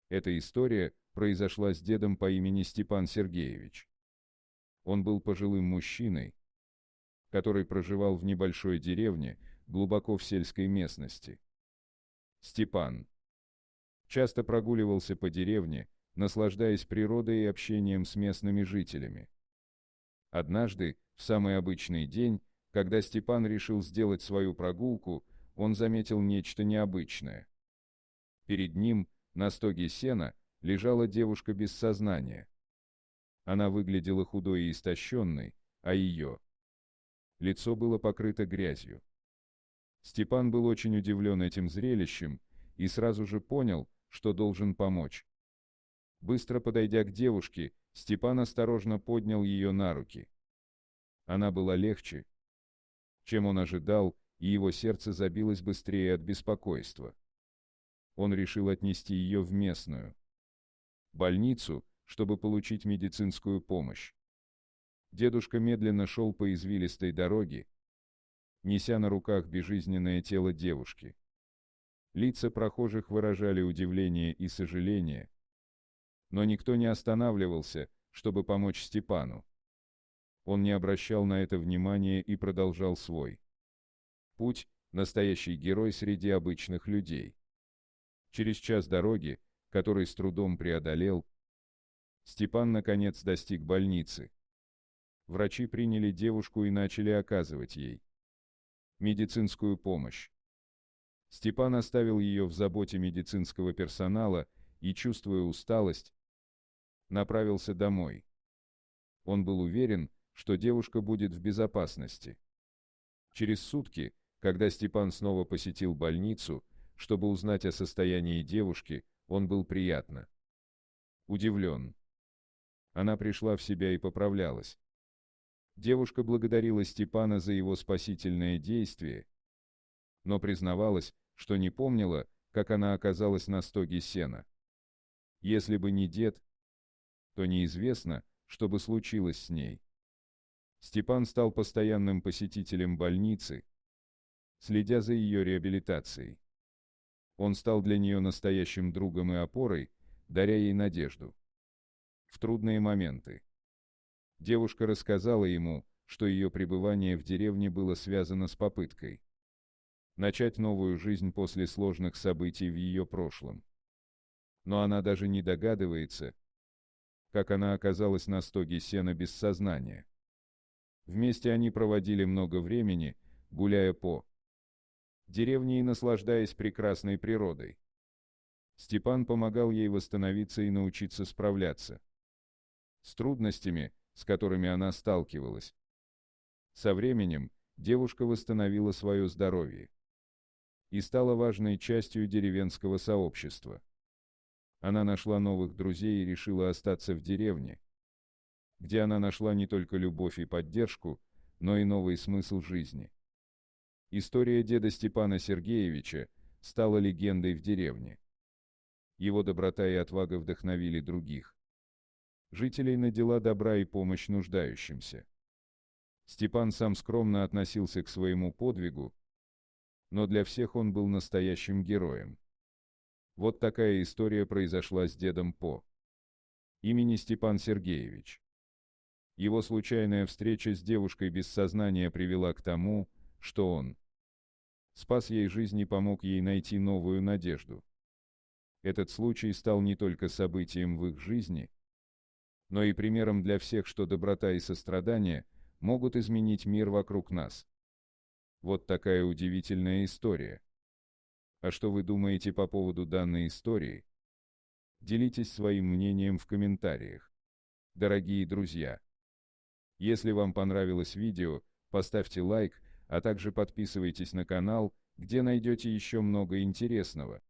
Эта история произошла с дедом по имени Степан Сергеевич. Он был пожилым мужчиной, который проживал в небольшой деревне, глубоко в сельской местности. Степан часто прогуливался по деревне, наслаждаясь природой и общением с местными жителями. Однажды, в самый обычный день, когда Степан решил сделать свою прогулку, он заметил нечто необычное. Перед ним, на стоге сена, лежала девушка без сознания. Она выглядела худой и истощенной, а ее лицо было покрыто грязью. Степан был очень удивлен этим зрелищем и сразу же понял, что должен помочь. Быстро подойдя к девушке, Степан осторожно поднял ее на руки. Она была легче, чем он ожидал, и его сердце забилось быстрее от беспокойства. Он решил отнести ее в местную больницу, чтобы получить медицинскую помощь. Дедушка медленно шел по извилистой дороге, неся на руках безжизненное тело девушки. Лица прохожих выражали удивление и сожаление, но никто не останавливался, чтобы помочь Степану. Он не обращал на это внимания и продолжал свой путь, настоящий герой среди обычных людей. Через час дороги, который с трудом преодолел, Степан наконец достиг больницы. Врачи приняли девушку и начали оказывать ей медицинскую помощь. Степан оставил ее в заботе медицинского персонала и, чувствуя усталость, направился домой. Он был уверен, что девушка будет в безопасности. Через сутки, когда Степан снова посетил больницу, чтобы узнать о состоянии девушки, он был приятно удивлен. Она пришла в себя и поправлялась. Девушка благодарила Степана за его спасительное действие, но признавалась, что не помнила, как она оказалась на стоге сена. Если бы не дед, то неизвестно, что бы случилось с ней. Степан стал постоянным посетителем больницы, следя за ее реабилитацией. Он стал для нее настоящим другом и опорой, даря ей надежду в трудные моменты. Девушка рассказала ему, что ее пребывание в деревне было связано с попыткой начать новую жизнь после сложных событий в ее прошлом. Но она даже не догадывается, как она оказалась на стоге сена без сознания. Вместе они проводили много времени, гуляя по деревне и наслаждаясь прекрасной природой. Степан помогал ей восстановиться и научиться справляться с трудностями, с которыми она сталкивалась. Со временем девушка восстановила свое здоровье и стала важной частью деревенского сообщества. Она нашла новых друзей и решила остаться в деревне, где она нашла не только любовь и поддержку, но и новый смысл жизни. История деда Степана Сергеевича стала легендой в деревне. Его доброта и отвага вдохновили других жителей на дела добра и помощь нуждающимся. Степан сам скромно относился к своему подвигу, но для всех он был настоящим героем. Вот такая история произошла с дедом по имени Степан Сергеевич. Его случайная встреча с девушкой без сознания привела к тому, что он спас ей жизнь и помог ей найти новую надежду. Этот случай стал не только событием в их жизни, но и примером для всех, что доброта и сострадание могут изменить мир вокруг нас. Вот такая удивительная история. А что вы думаете по поводу данной истории? Делитесь своим мнением в комментариях. Дорогие друзья, если вам понравилось видео, поставьте лайк, а также подписывайтесь на канал, где найдете еще много интересного.